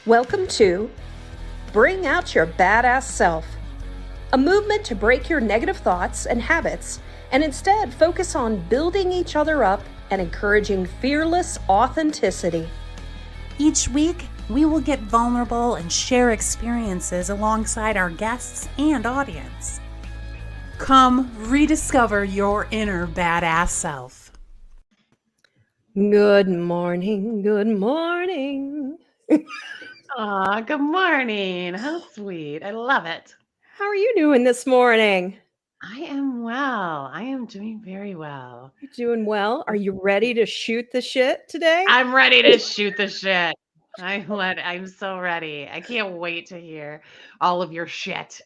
Welcome to Bring Out Your Badass Self, a movement to break your negative thoughts and habits and instead focus on building each other up and encouraging fearless authenticity. Each week, we will get vulnerable and share experiences alongside our guests and audience. Come rediscover your inner badass self. Good morning, good morning. Aw, good morning. How sweet. I love it. How are you doing this morning? I am well. I am doing very well. You doing well? Are you ready to shoot the shit today? I'm ready to shoot the shit. I'm so ready. I can't wait to hear all of your shit.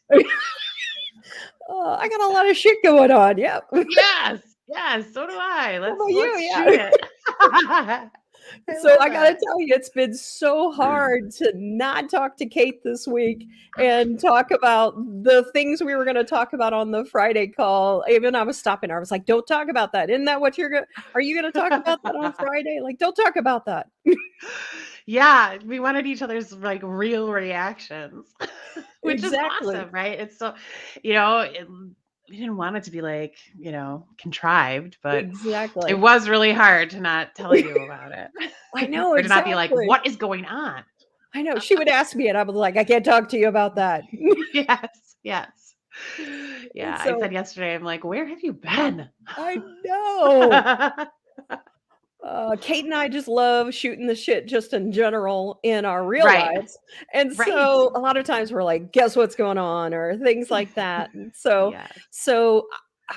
Oh, I got a lot of shit going on. Yep. Yes, so do I. Let's Yeah. shoot it. So I gotta tell you, it's been so hard to not talk to Cate this week and talk about the things we were going to talk about on the Friday call. Even I was stopping her. I was like, "Don't talk about that. Isn't that what are you going to talk about that on Friday? Like, don't talk about that." Yeah, we wanted each other's like real reactions, which Exactly. is awesome, right? It's so, we didn't want it to be like, contrived, but Exactly. it was really hard to not tell you about it. I know, or to not be like, exactly. what is going on? I know. She would ask me, and I was like, "I can't talk to you about that." Yes. Yeah, So- I said yesterday, I'm like, where have you been? I know. Cate and I just love shooting the shit just in general in our real Right. lives. And Right. so a lot of times we're like, guess what's going on or things like that. And so, Yes. so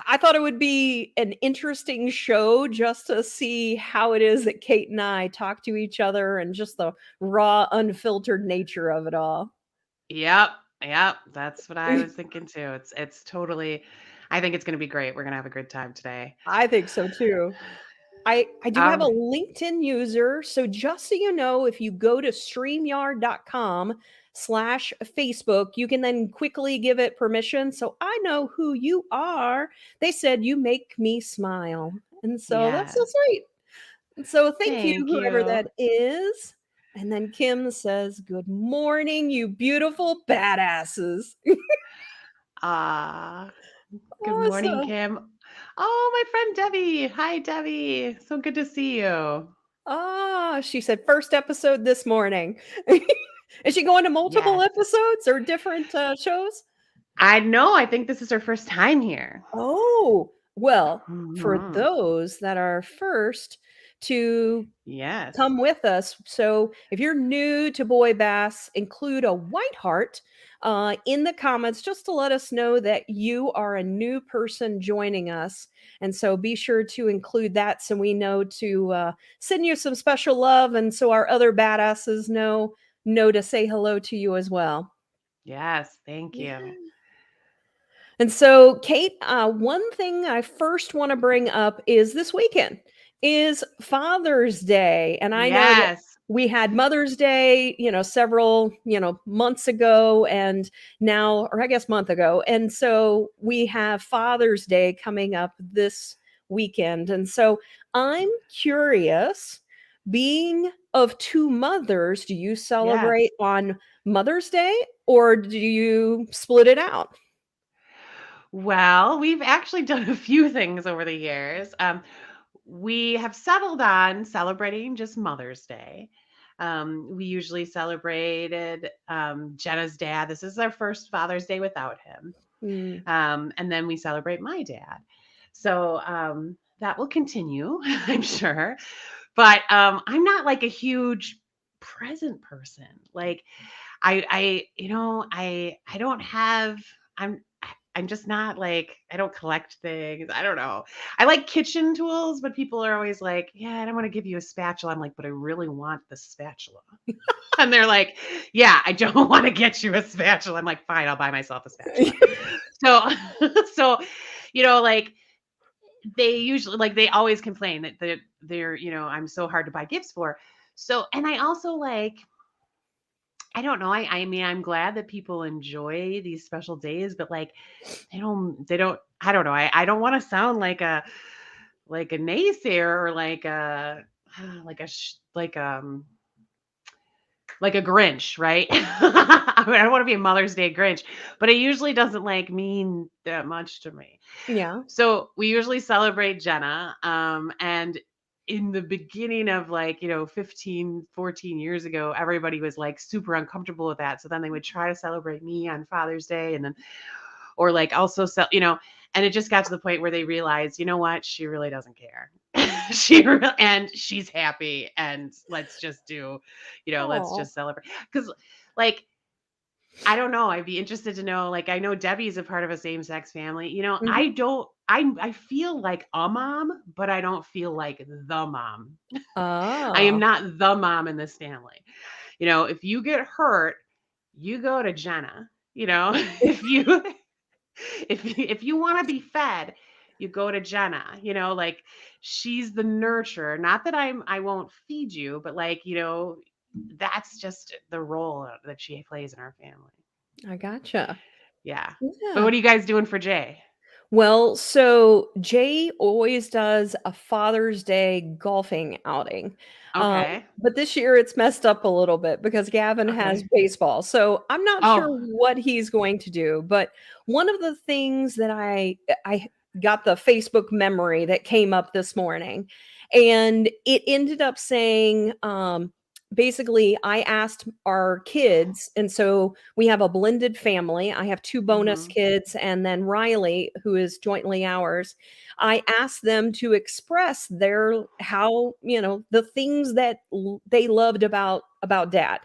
I thought it would be an interesting show just to see how it is that Cate and I talk to each other and just the raw, unfiltered nature of it all. Yep. That's what I was thinking too. It's totally, I think it's going to be great. We're going to have a good time today. I think so too. I do have a LinkedIn user. So just so you know, if you go to streamyard.com/Facebook, you can then quickly give it permission. So I know who you are. They said you make me smile. And so that's so sweet. And so thank you, whoever that is. And then Kim says, good morning, you beautiful badasses. Good morning, Kim. Oh, my friend Debbie. Hi, Debbie. So good to see you. She said first episode this morning. Is she going to multiple episodes or different shows? I know. I think this is her first time here. Oh, well, for those that are first to come with us. So if you're new to BOYBAS, include a white heart in the comments just to let us know that you are a new person joining us. And so be sure to include that so we know to send you some special love and so our other badasses know to say hello to you as well. Yes, thank you. Yeah. And so, Cate, one thing I first want to bring up is this weekend is Father's Day. And I know that we had Mother's Day, several, months ago and now, or I guess month ago. And so we have Father's Day coming up this weekend. And so I'm curious, being of two mothers, do you celebrate on Mother's Day or do you split it out? Well, we've actually done a few things over the years. We have settled on celebrating just Mother's Day. We usually celebrated Jenna's dad. This is our first Father's Day without him. And then we celebrate my dad. So that will continue, I'm sure. But I'm not like a huge present person. Like I don't have, I'm just not like, I don't collect things. I don't know. I like kitchen tools, but people are always like, yeah, I don't want to give you a spatula. I'm like, but I really want the spatula. And they're like, yeah, I don't want to get you a spatula. I'm like, fine, I'll buy myself a spatula. so, like they usually, like they always complain that they're, I'm so hard to buy gifts for. So, and I also like, I don't know. I mean, I'm glad that people enjoy these special days, but like, I don't know. I don't want to sound like a naysayer or like like a Grinch, right? I mean, I don't want to be a Mother's Day Grinch, but it usually doesn't like mean that much to me. Yeah. So we usually celebrate Jenna. And in the beginning of like, 15, 14 years ago, everybody was like super uncomfortable with that. So then they would try to celebrate me on Father's Day and then, or like also, and it just got to the point where they realized, you know what? She really doesn't care. And she's happy and let's just do, let's Oh. just celebrate. Cause like, I don't know. I'd be interested to know, like, I know Debbie's a part of a same-sex family. Mhm. I don't, I feel like a mom, but I don't feel like the mom. I am Oh. not the mom in this family. If you get hurt, you go to Jenna. If you if you want to be fed, you go to Jenna. Like she's the nurturer. Not that I won't feed you, but like, that's just the role that she plays in our family. I gotcha. Yeah. But Yeah. what are you guys doing for Jay? Well, so Jay always does a Father's Day golfing outing. Um, Okay. but this year it's messed up a little bit because Gavin has Okay. baseball. So I'm not sure Oh. what he's going to do. But one of the things that I got the Facebook memory that came up this morning, and it ended up saying, basically, I asked our kids, and so we have a blended family. I have 2 bonus Mhm. kids and then Riley, who is jointly ours. I asked them to express their how, the things that they loved about dad.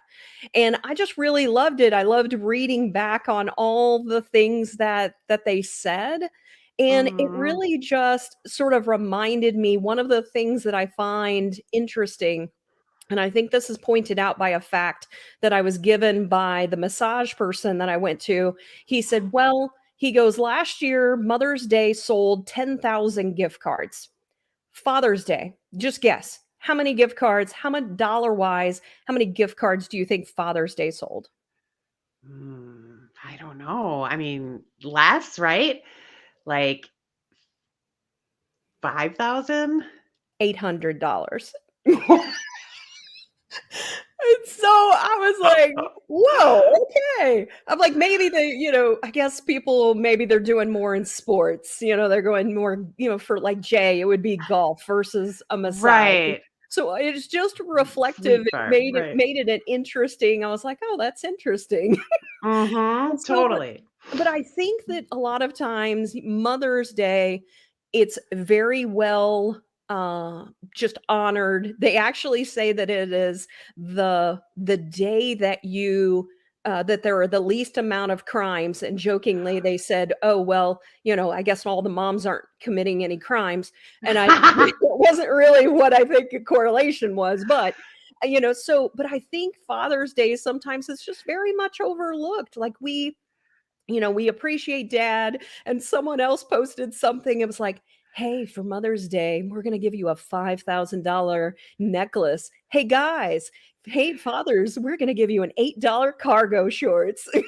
And I just really loved it. I loved reading back on all the things that they said. And it Mhm. really just sort of reminded me one of the things that I find interesting, and I think this is pointed out by a fact that I was given by the massage person that I went to. He said, well, he goes, last year, Mother's Day sold 10,000 gift cards. Father's Day, just guess. How many gift cards, how much dollar wise, how many gift cards do you think Father's Day sold? I don't know. I mean, less, right? Like 5,000? $800. And so I was like, whoa, okay. I'm like, maybe I guess people, maybe they're doing more in sports. They're going more, for like Jay, it would be golf versus a massage. Right. So it's just reflective. Sweet It part, made it right. made it an interesting. I was like, oh, that's interesting. And Mhm. so, Totally. but I think that a lot of times Mother's Day, it's very well just honored. They actually say that it is the day that that there are the least amount of crimes. And jokingly they said, oh well, I guess all the moms aren't committing any crimes. And I it wasn't really what I think a correlation was, but but I think Father's Day sometimes it's just very much overlooked. Like we appreciate dad, and someone else posted something. It was like, hey, for Mother's Day, we're going to give you a $5,000 necklace. Hey, guys, hey, fathers, we're going to give you an $8 cargo shorts. So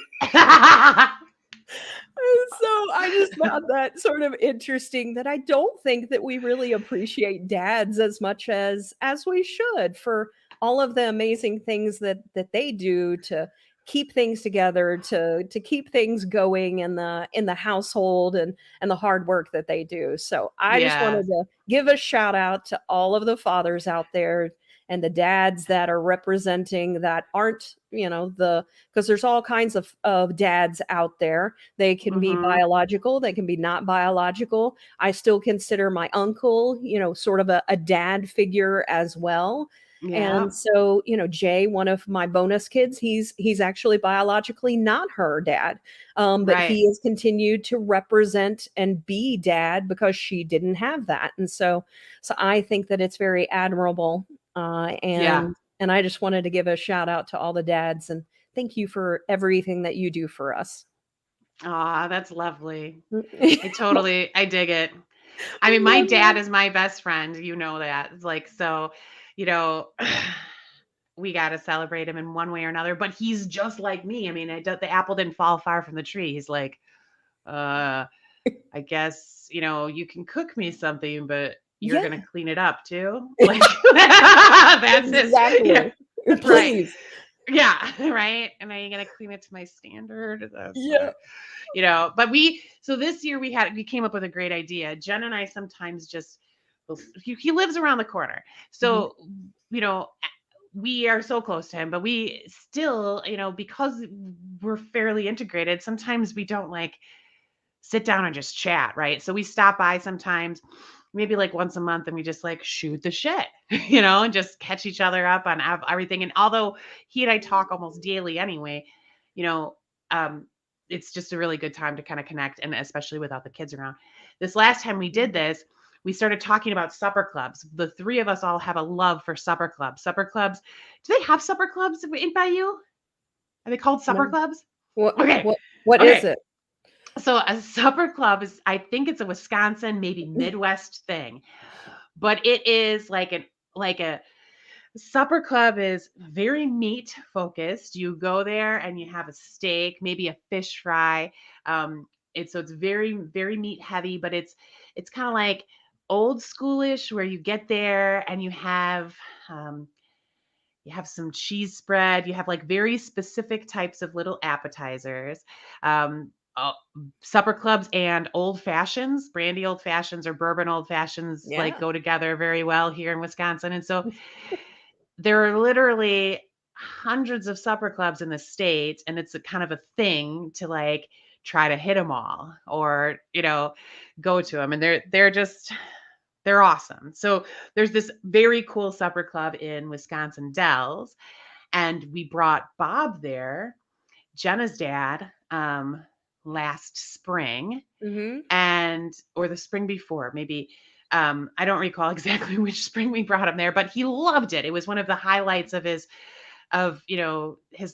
I just found that sort of interesting, that I don't think that we really appreciate dads as much as we should, for all of the amazing things that they do to keep things together, to keep things going in the household, and the hard work that they do. So I just wanted Yes. to give a shout out to all of the fathers out there and the dads that are representing, that aren't, the because there's all kinds of dads out there. They can be Mhm. biological, they can be not biological. I still consider my uncle, sort of a dad figure as well. Yeah. And so, Jay, one of my bonus kids, he's actually biologically not her dad. But Right. he has continued to represent and be dad because she didn't have that. And so I think that it's very admirable. Yeah. And I just wanted to give a shout out to all the dads, and thank you for everything that you do for us. Aw, that's lovely. Well, I dig it. I I mean, my love dad that. is my best friend, you know that. It's like, so, you know, we got to celebrate him in one way or another, but he's just like me. I mean, the apple didn't fall far from the tree. He's like, uh, I guess, you can cook me something, but you're Yeah, going to clean it up too. Like, that's his, exactly. right. Please. Yeah, right. And are you gonna clean it to my standard? Yeah. But so this year we came up with a great idea. Jen and I sometimes just, he lives around the corner. So, you know, we are so close to him, but we still, because we're fairly integrated, sometimes we don't like sit down and just chat, right? So we stop by sometimes, maybe like once a month, and we just like shoot the shit, and just catch each other up on everything. And although he and I talk almost daily anyway, you know, um, it's just a really good time to kind of connect, and especially without the kids around. This last time we did this, we started talking about supper clubs. The three of us all have a love for supper clubs. Supper clubs. Do they have supper clubs by you? Are they called supper No. clubs? What Okay. what is Okay. it? So a supper club is, I think it's a Wisconsin, maybe Midwest thing, but it is like a supper club is very meat focused. You go there and you have a steak, maybe a fish fry. It's very, very meat heavy, but it's kind of like old schoolish, where you get there and um, you have some cheese spread. You have like very specific types of little appetizers. Uh, Supper clubs and old fashions, brandy old fashions or bourbon old fashions, like Yeah. go together very well here in Wisconsin. And so there are literally hundreds of supper clubs in the state, and it's a kind of a thing to like try to hit them all, or go to them, and they're awesome. So there's this very cool supper club in Wisconsin Dells, and we brought Bob there, Jenna's dad, last spring, or the spring before, maybe. I don't recall exactly which spring we brought him there, but he loved it. It was one of the highlights of his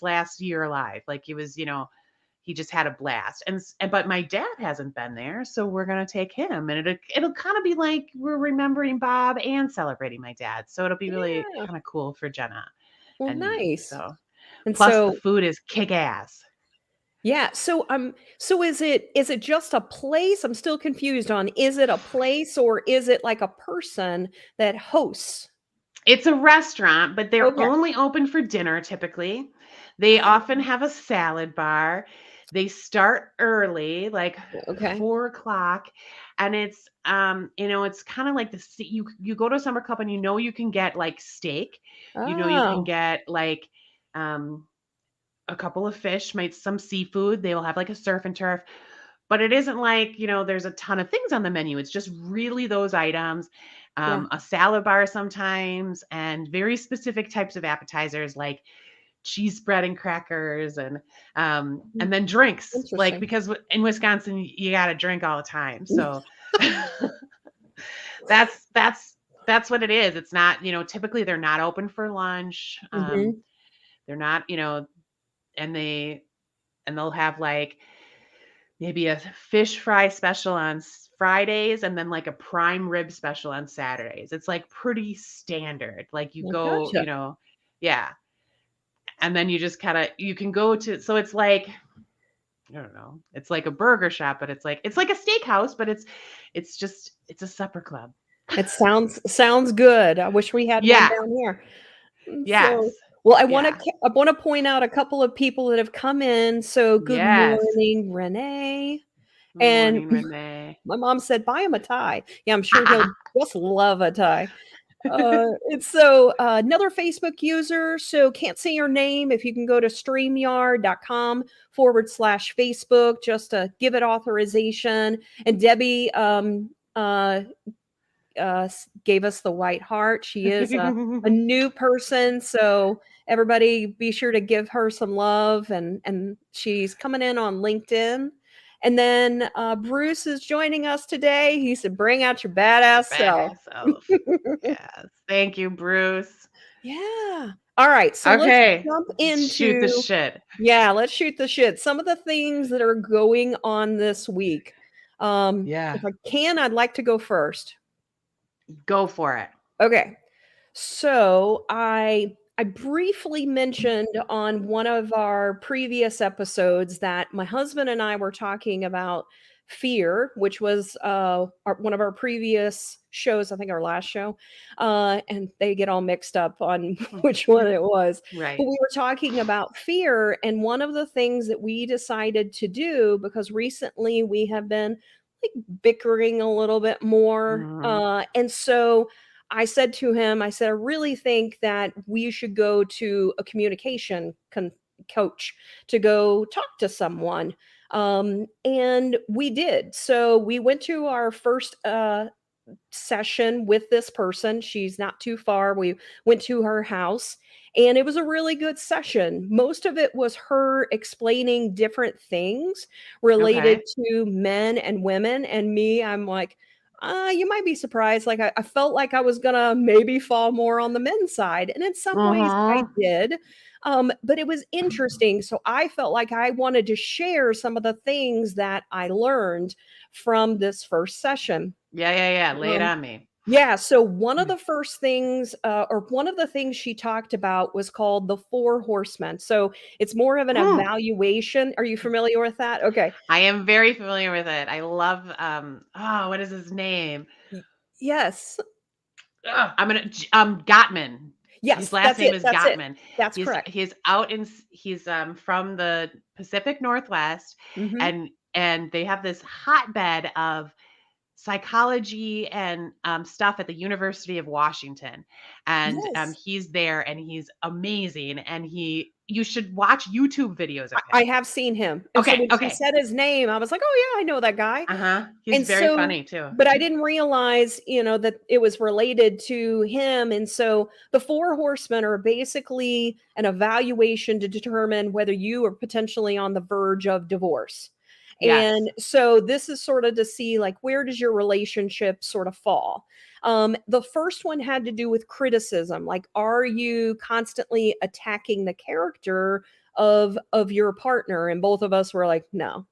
last year alive. Like he just had a blast. And but my dad hasn't been there, so we're gonna take him, and it'll kind of be like we're remembering Bob and celebrating my dad. So it'll be really Yeah. kind of cool for Jenna Well, and me. nice. So And plus the so food is kick ass. yeah, so is it just a place? I'm still confused on, is it a place or is it like a person that hosts? It's a restaurant, but they're Okay. only open for dinner typically. They often have a salad bar. They start early, like Okay. 4 o'clock, and it's kind of like you go to a summer club and you can get like steak, you can Oh, get like um a couple of fish, might some seafood. They will have like a surf and turf, but it isn't like, there's a ton of things on the menu. It's just really those items, yeah. a salad bar sometimes, and very specific types of appetizers like cheese spread and crackers, and then drinks, like, Interesting. because in Wisconsin you got to drink all the time. So that's what it is. It's not, typically they're not open for lunch. Mhm. They're not, and they'll have like maybe a fish fry special on Fridays, and then like a prime rib special on Saturdays. It's like pretty standard. Like you I go, gotcha. yeah. And then you can go to, so it's like, I don't know, it's like a burger shop, but it's like a steakhouse, but it's a supper club. It sounds good. I wish we had one Yeah. down here. So, Yes. well, Yeah. I wanna point out a couple of people that have come in. So, good Yes. morning, Renee. And Morning, Renee. my mom said, "Buy him a tie." Yeah, I'm sure he'll just love a tie. And so, another Facebook user, so can't say your name. If you can go to streamyard.com/Facebook just to give it authorization. And Debbie gave us the white heart. She is a new person, so everybody be sure to give her some love. And she's coming in on LinkedIn. And then Bruce is joining us today. He said, "Bring out your Your badass self." badass self. Yes. Thank you, Bruce. Yeah. All right. So let's Okay. jump Shoot the into, shit. yeah, let's shoot the shit. Some of the things that are going on this week. Yeah. If I can, I'd like to go first. Go for it. Okay. So I briefly mentioned on one of our previous episodes that my husband and I were talking about fear, which was one of our previous shows, I think our last show, and they get all mixed up on which one it was. But Right. we were talking about fear, and one of the things that we decided to do, because recently we have been like bickering a little bit more, Mhm. and so I said to him, I said, I really think that we should go to a communication coach to go talk to someone. And we did. So we went to our first session with this person. She's not too far. We went to her house and it was a really good session. Most of it was her explaining different things related Okay. to men and women. And me, I'm like, you might be surprised. Like, I felt like I was going to maybe fall more on the men's side. And in some ways, I Mhm. did. But it was interesting. So I felt like I wanted to share some of the things that I learned from this first session. Yeah. Lay it Um, on me. yeah, so one of the first things, or one of the things she talked about was called the Four Horsemen. So it's more of an Mm. evaluation. Are you familiar with that? Okay. I am very familiar with it. I love, what is his name? Yes. Ugh, I'm gonna Gottman. His Yes, last that's name it. is That's it. Gottman. That's He's correct. he's out in he's from the Pacific Northwest, Mhm. and they have this hotbed of psychology and stuff at the University of Washington, and Yes. he's there and he's amazing, and you should watch YouTube videos of I him. have seen him. And so Okay, when she okay, said his name, I was like, "Oh, yeah, I know that guy." he's And very so funny too. but I didn't realize, that it was related to him, and so the 4 horsemen are basically an evaluation to determine whether you are potentially on the verge of divorce. Yes. And so this is sort of to see, like, where does your relationship sort of fall? The first one had to do with criticism, like, are you constantly attacking the character of your partner? And both of us were like, "No."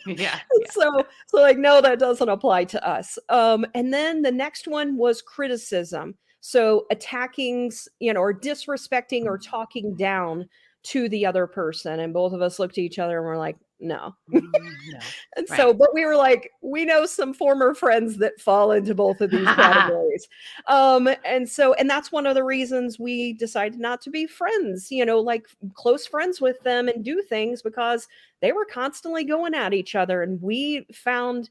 Yeah, yeah. So like, no, that doesn't apply to us. And then the next one was criticism. So attacking, or disrespecting or talking down to the other person. And both of us looked at each other and were like, no. No. And so, Right. but we were like, we know some former friends that fall into both of these categories. And that's one of the reasons we decided not to be friends, like close friends with them and do things, because they were constantly going at each other. And we found,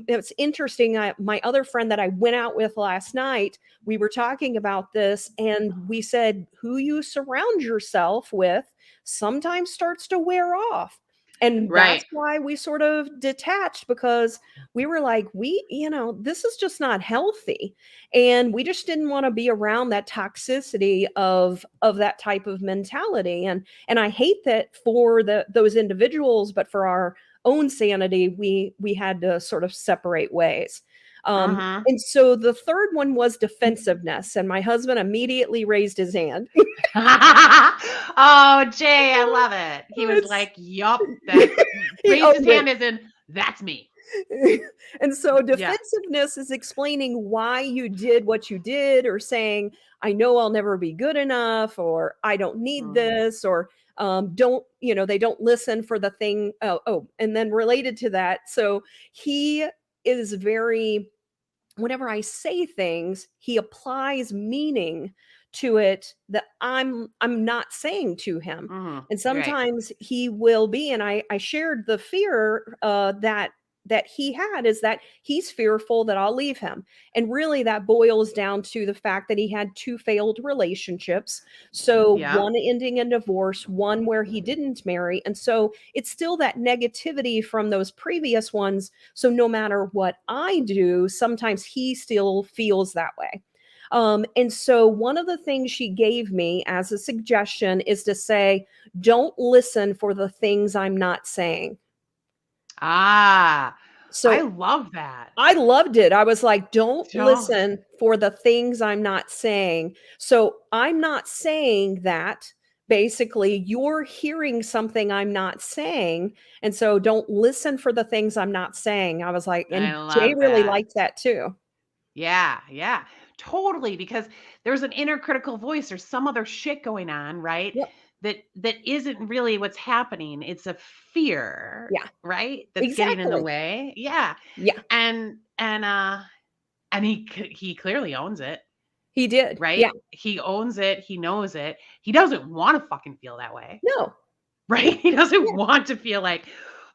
it's interesting. My other friend that I went out with last night, we were talking about this and we said, who you surround yourself with sometimes starts to wear off. And Right. that's why we sort of detached, because we were like, this is just not healthy. And we just didn't want to be around that toxicity of that type of mentality. And I hate that for those individuals, but for our own sanity, we had to sort of separate ways. Mhm. And so the third one was defensiveness. And my husband immediately raised his hand. Oh, Jay, I love it. He was It's like, "Yup, that's" he raised his owned it. hand as in, "That's me." And so Yeah. defensiveness is explaining why you did what you did, or saying, I know I'll never be good enough, or I don't need Mhm. this, or don't, they don't listen for the thing. And then related to that, so he is very, whenever I say things, he applies meaning to it that I'm not saying to him. Mhm. And Right. sometimes he will be, and I shared the fear that he had, is that he's fearful that I'll leave him. And really that boils down to the fact that he had two failed relationships. So Yep. one ending in divorce, one where he didn't marry. And so it's still that negativity from those previous ones. So no matter what I do, sometimes he still feels that way. And so one of the things she gave me as a suggestion is to say, don't listen for the things I'm not saying. Ah, I So love that. I loved it. I was like, don't Don't. listen for the things I'm not saying. So I'm not saying that. Basically, you're hearing something I'm not saying. And so don't listen for the things I'm not saying. I was like, I and Jay love really that. liked that too. Yeah. Totally, because there's an inner critical voice, there's some other shit going on, right? Yep. that isn't really what's happening. It's a fear, Yeah. right? That's getting in the Exactly. way. Yeah. Yeah. And he clearly owns it, He did. right? Yeah. He owns it. He knows it. He doesn't want to fucking feel that way, No. right? He doesn't Yeah. want to feel like,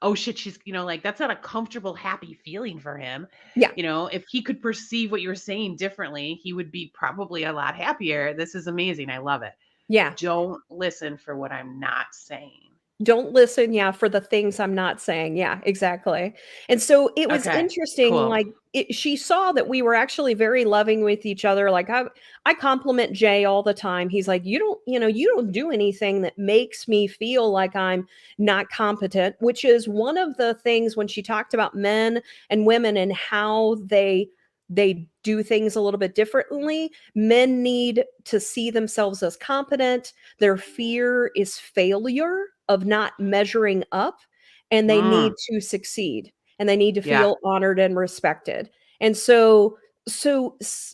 oh shit, she's, like that's not a comfortable, happy feeling for him. Yeah. If he could perceive what you're saying differently, he would be probably a lot happier. This is amazing. I love it. Yeah. Don't listen for what I'm not saying. Don't listen, yeah, for the things I'm not saying. Yeah, exactly. And so it was Okay, interesting, cool. like, she saw that we were actually very loving with each other. Like, I compliment Jay all the time. He's like, you don't do anything that makes me feel like I'm not competent, which is one of the things when she talked about men and women and how they do things a little bit differently. Men need to see themselves as competent. Their fear is failure of not measuring up, and they need Mm, to succeed, and they need to yeah. feel honored and respected. And so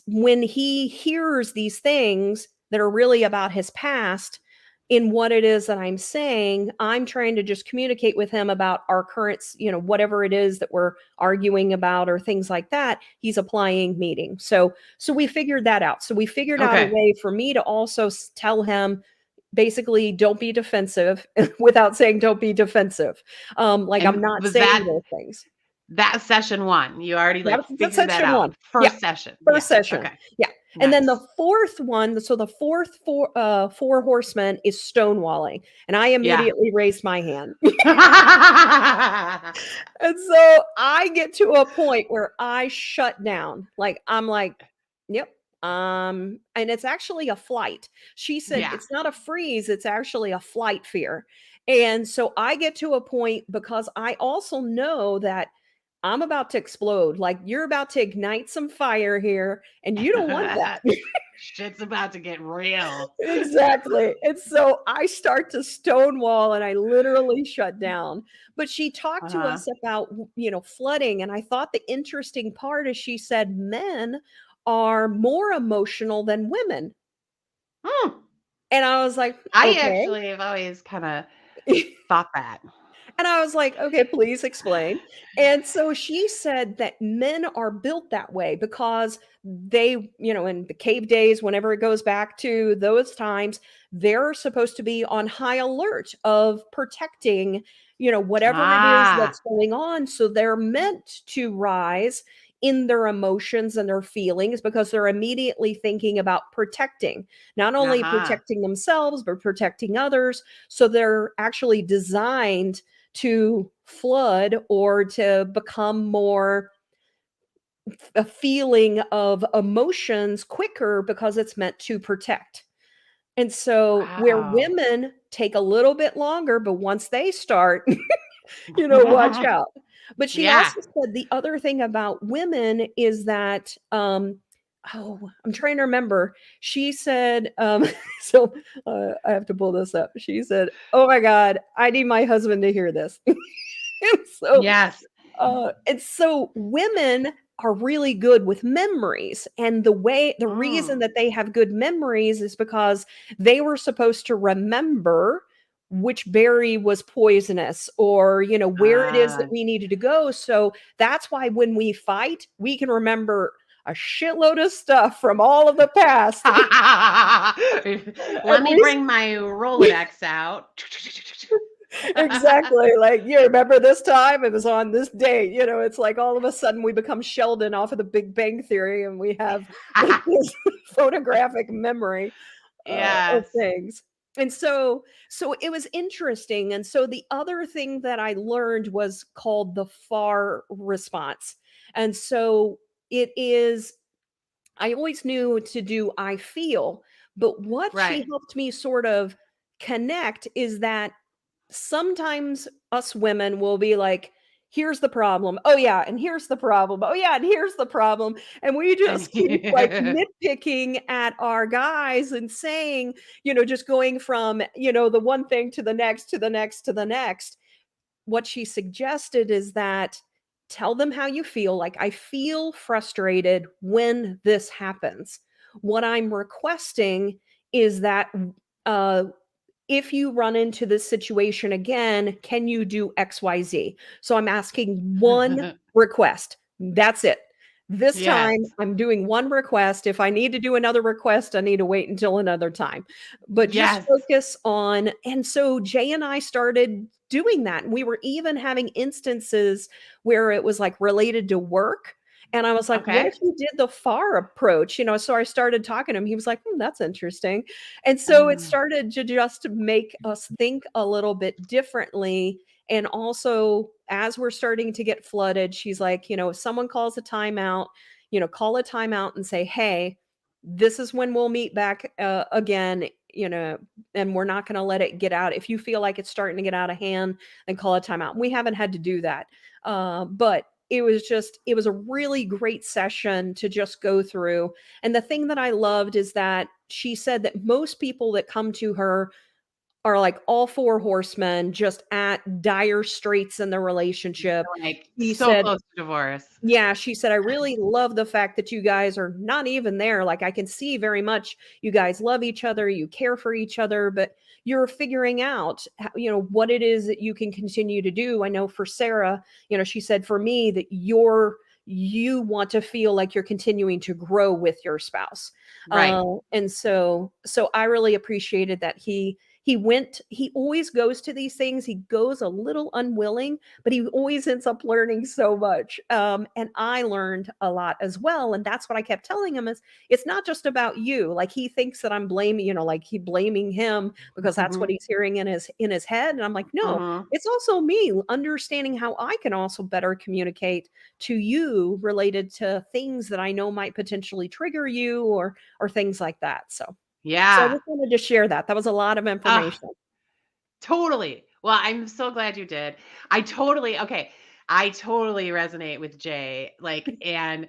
when he hears these things that are really about his past in what it is that I'm saying, I'm trying to just communicate with him about our current, whatever it is that we're arguing about or things like that. He's applying meeting. So we figured that out. So we figured out a Okay. way for me to also tell him basically don't be defensive without saying don't be defensive. Like I'm And not was saying that those things. session 1? You already That's figured that section out. one. Yeah. First session. First Yeah. session. Okay. Yeah. And then the Nice. fourth one, so the four horsemen is stonewalling. And I Yeah. immediately raised my hand. And so I get to a point where I shut down. Like I'm like, yep. And it's actually a flight. She said Yeah. it's not a freeze, it's actually a flight fear. And so I get to a point because I also know that I'm about to explode. Like you're about to ignite some fire here, and you don't want that. Shit's about to get real. Exactly. And so I start to stonewall and I literally shut down. But she talked to Uh-huh. us about, flooding. And I thought the interesting part is she said men are more emotional than women. Hmm. And I was like, I okay. actually have always kind of thought that. And I was like, okay, please explain. And so she said that men are built that way because they, in the cave days, whenever it goes back to those times, they're supposed to be on high alert of protecting, whatever it is Ah. that's going on. So they're meant to rise in their emotions and their feelings because they're immediately thinking about protecting, not only Uh-huh. protecting themselves, but protecting others. So they're actually designed to flood or to become more a feeling of emotions quicker because it's meant to protect. And so where Wow. women take a little bit longer, but once they start, watch out. But she Yeah. also said the other thing about women is that, I'm trying to remember. She said, so I have to pull this up. She said, "Oh my God, I need my husband to hear this." And so, Yes. women are really good with memories, and the reason Mm. that they have good memories is because they were supposed to remember which berry was poisonous or where it is that Uh, we needed to go. So that's why when we fight we can remember a shitload of stuff from all of the past. let And me bring my Rolodex out. exactly. Like, you remember this time? It was on this date. It's like all of a sudden we become Sheldon off of the Big Bang Theory and we have like this photographic memory of Yes. things. And so it was interesting. And so the other thing that I learned was called the FAR response. And so it is, I always knew to do I feel, but what she Right. helped me sort of connect is that sometimes us women will be like, here's the problem. Oh yeah, and here's the problem. Oh yeah, and here's the problem. And we And just keep like nitpicking at our guys and saying, just going from, the one thing to the next, to the next, to the next. What she suggested is that tell them how you feel. Like, I feel frustrated when this happens. What I'm requesting is that uh if you run into this situation again, can you do XYZ? So I'm asking one request. That's it. This time Yes. I'm doing one request. If I need to do another request, I need to wait until another time. But just Yes. focus on, and so Jay and I started doing that. And we were even having instances where it was like related to work. And I was like, what Okay. if you did the FAR approach? So I started talking to him. He was like, that's interesting. And so it started to just make us think a little bit differently. And also, as we're starting to get flooded, she's like, if someone calls a timeout, call a timeout and say, hey, this is when we'll meet back again, and we're not going to let it get out. If you feel like it's starting to get out of hand, then call a timeout. We haven't had to do that. But it was a really great session to just go through. And the thing that I loved is that she said that most people that come to her are like all four horsemen, just at dire straits in their relationship. Like She so said, close to divorce. yeah, she said, I really love the fact that you guys are not even there. Like, I can see very much you guys love each other, you care for each other, but you're figuring out, what it is that you can continue to do. I know for Sarah, she said, for me, that you want to feel like you're continuing to grow with your spouse. Right. And so I really appreciated that he always goes to these things. He goes a little unwilling, but he always ends up learning so much. And I learned a lot as well. And that's what I kept telling him is it's not just about you. Like he thinks that I'm blaming, like he blaming him because that's what Mhm. he's hearing in his head. And I'm like, no, Mhm. it's also me understanding how I can also better communicate to you related to things that I know might potentially trigger you or things like that. So I Yeah. just wanted to share that. That was a lot of Ah, information. totally. Well, I'm so glad you did. I totally resonate with Jay, like, and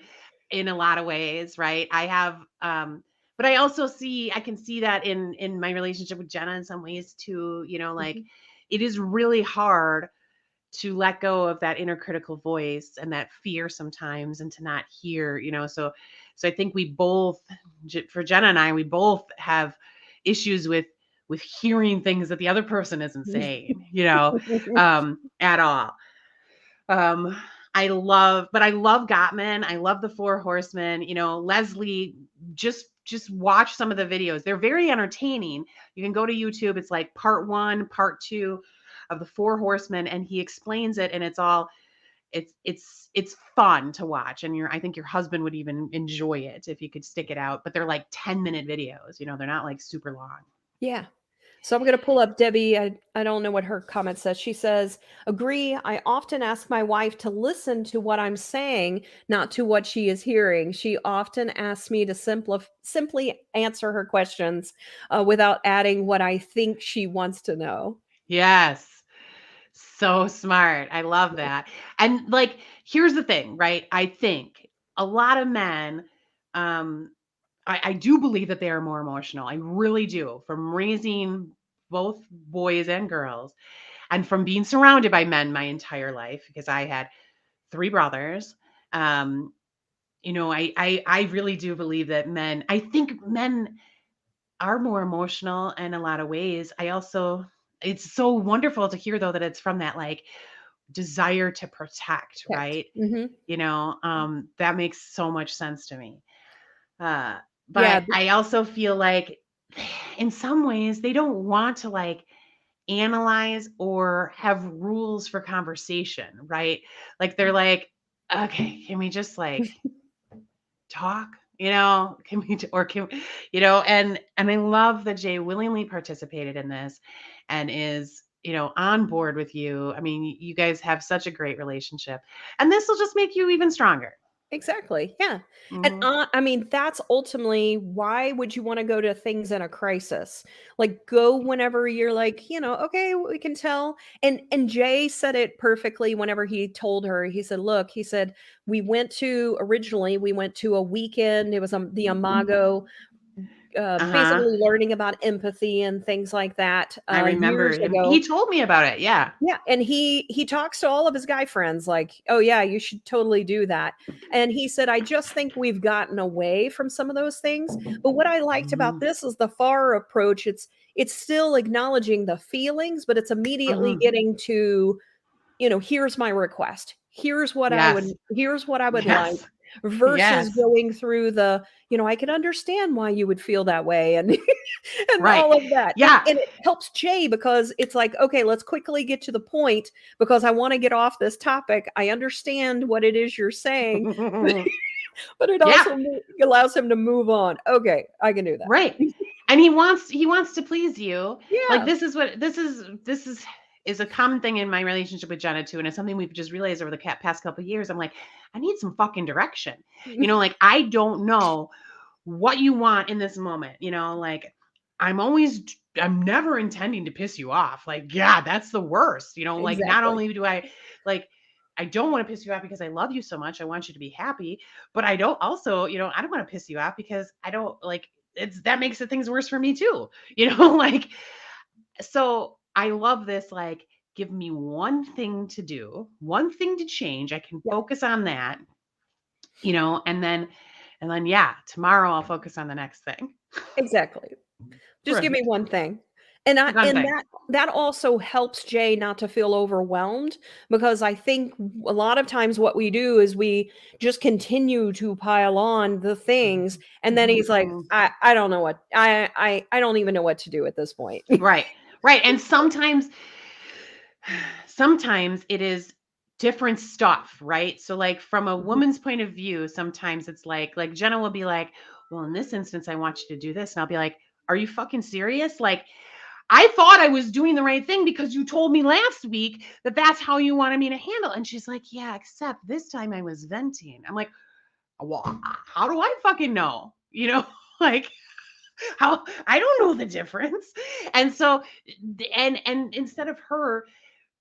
in a lot of ways, right? But I can see that in my relationship with Jenna in some ways too, like Mhm. it is really hard to let go of that inner critical voice and that fear sometimes and to not hear, so I think for Jenna and I, we both have issues with hearing things that the other person isn't saying, at all. um I love Gottman. I love the Four Horsemen. Leslie, just watch some of the videos. They're very entertaining. You can go to YouTube. It's like part 1, part 2 of the Four Horsemen, and he explains it, and it's fun to watch. And I think your husband would even enjoy it if you could stick it out. But they're like 10-minute videos. They're not like super long. Yeah. So I'm going to pull up Debbie. I don't know what her comment says. She says, agree. I often ask my wife to listen to what I'm saying, not to what she is hearing. She often asks me to simply answer her questions without adding what I think she wants to know. Yes. So smart. I love that. And like, here's the thing, right? I think a lot of men, um, I do believe that they are more emotional. I really do. From raising both boys and girls, and from being surrounded by men my entire life, because I had 3 brothers. Um, I really do believe that I think men are more emotional in a lot of ways. It's so wonderful to hear though that it's from that like desire to protect, Text. right? Hmm. That makes so much sense to me. Uh, Yeah. but I also feel like in some ways they don't want to like analyze or have rules for conversation, right? Like they're like, okay, can we just like talk? Can we or can and I love that Jay willingly participated in this and is on board with you. I mean, you guys have such a great relationship, and this will just make you even stronger. Exactly. Yeah. And Mhm. I mean, that's ultimately why would you want to go to things in a crisis? Like go whenever you're like, okay, we can tell. And Jay said it perfectly whenever he told her. He said, "Look, he said we went to a weekend. It was the Imago Uh-huh. basically learning about empathy and things like that I remember years him. ago. He told me about it. Yeah. Yeah, and he talks to all of his guy friends like, "Oh yeah, you should totally do that." And he said, "I just think we've gotten away from some of those things." But what I liked about Mhm. this is the FAR approach. It's still acknowledging the feelings, but it's immediately Mhm. getting to, here's my request. Yes. Here's what I would like Yes. versus Yes. going through the, I can understand why you would feel that way and and Right. all of that. And Yeah. and it helps Jay because it's like, okay, let's quickly get to the point because I want to get off this topic. I understand what it is you're saying, but it Yeah. also allows him to move on. Okay, I can do that. Right. And he wants to please you. Like Yeah, this is a common thing in my relationship with Jenna too, and it's something we've just realized over the past couple of years. I'm like, I need some fucking direction. Like I don't know what you want in this moment. Like I'm never intending to piss you off. Like, yeah, that's the worst. Like not exactly. only do like I don't want to piss you off because I love you so much. I want you to be happy, but I don't also, I don't want to piss you off because I don't like that makes the things worse for me too. Like so I love this like give me one thing to do, one thing to change. I can Yeah, focus on that, and then yeah, tomorrow I'll focus on the next thing. exactly. Just give me Right. one thing. And I One and thing. that also helps Jay not to feel overwhelmed because I think a lot of times what we do is we just continue to pile on the things and then he's like, Mhm. I don't know what I don't even know what to do at this point. Right. Right. And sometimes it is different stuff, right? So like from a Mhm. woman's point of view, sometimes it's like Jenna will be like, well, in this instance, I want you to do this. And I'll be like, are you fucking serious? Like, I thought I was doing the right thing because you told me last week that that's how you wanted me to handle. And she's like, yeah, except this time I was venting. I'm like, well, how do I fucking know? Like how I don't know the difference. And so and instead of her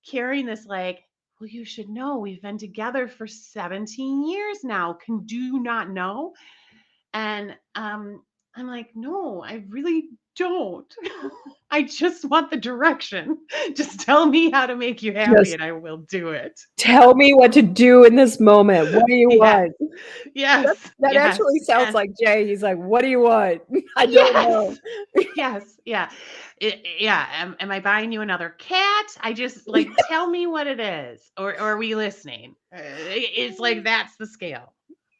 carrying this like, well, you should know we've been together for 17 years now. Do you not know? And I'm like, no, I really don't. I just want the direction. Just tell me how to make you happy Just and I will do it. tell me what to do in this moment. What do you Yeah. want? That Yes. that Yes. actually sounds Yes. like Jay. He's like, "What do you want?" I don't Yes. know. Yes. Yeah. Yeah. Am I buying you another cat? I just like tell me what it is. Or are we listening? It's like that's the scale.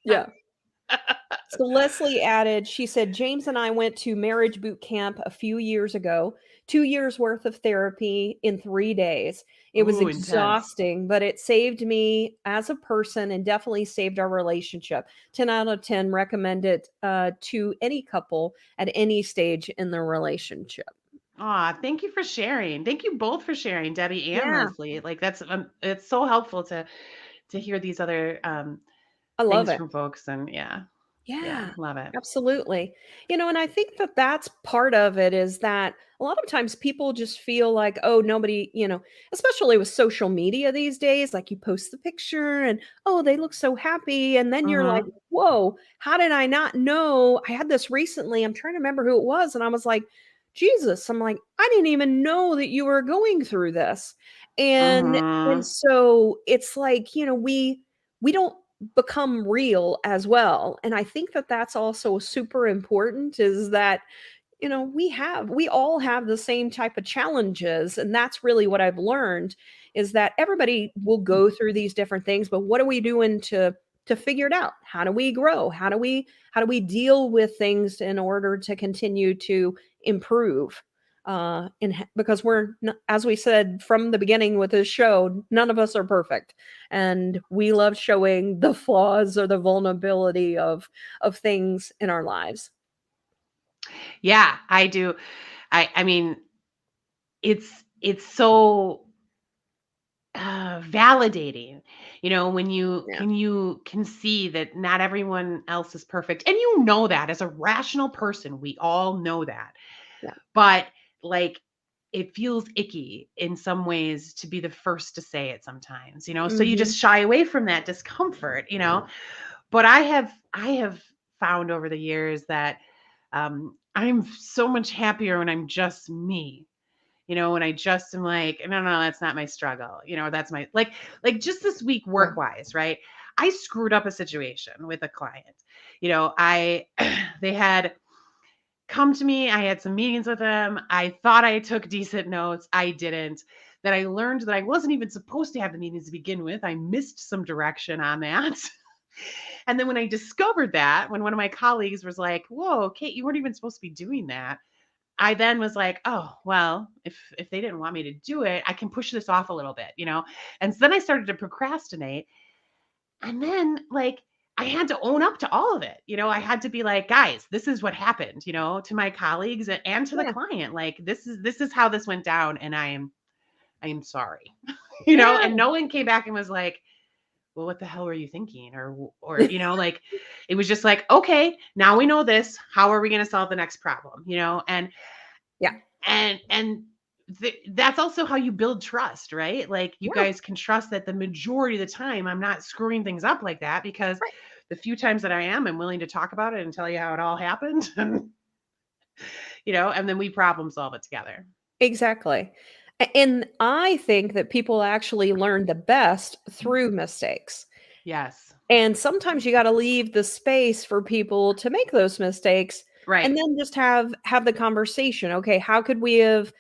Yeah. So Leslie added, she said, James and I went to marriage boot camp a few years ago, 2 years worth of therapy in 3 days. It was Ooh, intense. exhausting, but it saved me as a person and definitely saved our relationship. 10 out of 10 recommend it to any couple at any stage in their relationship. Aw, thank you for sharing. Thank you both for sharing, Debbie and Yeah, Leslie. Like that's it's so helpful to hear these other I love things it. from folks and yeah. Yeah, Yeah, love it. absolutely. And I think that that's part of it is that a lot of times people just feel like, oh, nobody, especially with social media these days, like you post the picture and, oh, they look so happy. And then you're like, Mhm. whoa, how did I not know? I had this recently. I'm trying to remember who it was. And I was like, Jesus, I'm like, I didn't even know that you were going through this. And Mhm. so it's like, we don't become real as well. And I think that that's also super important is that, we all have the same type of challenges. And that's really what I've learned is that everybody will go through these different things, but what are we doing to figure it out? How do we grow? How do we deal with things in order to continue to improve? Because as we said from the beginning with this show, none of us are perfect, and we love showing the flaws or the vulnerability of things in our lives. Yeah, I do. I mean, it's so validating, when you Yeah, can see that not everyone else is perfect. And that as a rational person, we all know that. yeah, But like it feels icky in some ways to be the first to say it sometimes, so you hmm, just shy away from that discomfort. But I have found over the years that I'm so much happier when I'm just me. When I just am like, no, that's not my struggle. That's my like just this week work wise, right? I screwed up a situation with a client. I they had come to me. I had some meetings with them. I thought I took decent notes. I didn't. Then I learned that I wasn't even supposed to have the meetings to begin with. I missed some direction on that. And then when I discovered that, when one of my colleagues was like, "Whoa, Kate, you weren't even supposed to be doing that." I then was like, "Oh, well, if they didn't want me to do it, I can push this off a little bit." And so then I started to procrastinate. And then I had to own up to all of it. I had to be like, "Guys, this is what happened," to my colleagues and to the client. Like this is how this went down, and I am sorry. And no one came back and was like, "Well, what the hell were you thinking?" Or it was just like, "Okay, now we know this. How are we going to solve the next problem?" And that's also how you build trust, right? Like you guys can trust that the majority of the time I'm not screwing things up like that, because the few times that I am, I'm willing to talk about it and tell you how it all happened. And then we problem solve it together. Exactly. And I think that people actually learn the best through mistakes. Yes. And sometimes you got to leave the space for people to make those mistakes, and then just have the conversation. Okay, how could we have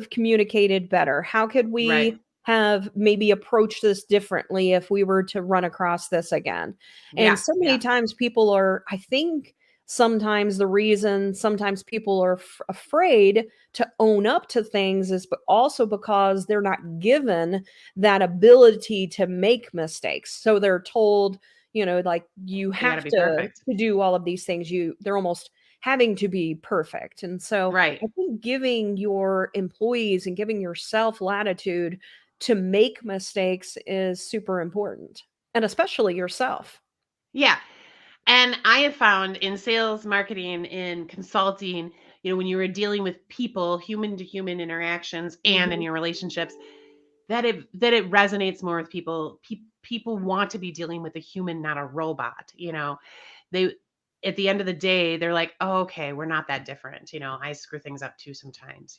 communicated better? How could we have maybe approached this differently if we were to run across this again? And so many times people are, I think sometimes the reason sometimes people are afraid to own up to things is also because they're not given that ability to make mistakes. So they're told, like you have to do all of these things. They're almost having to be perfect. And so I think giving your employees and giving yourself latitude to make mistakes is super important, and especially yourself. Yeah. And I have found in sales, marketing, in consulting, when you were dealing with people, human to human interactions, and in your relationships, that it resonates more with people. People want to be dealing with a human, not a robot. They, at the end of the day, they're like, "Oh, okay, we're not that different." I screw things up too sometimes.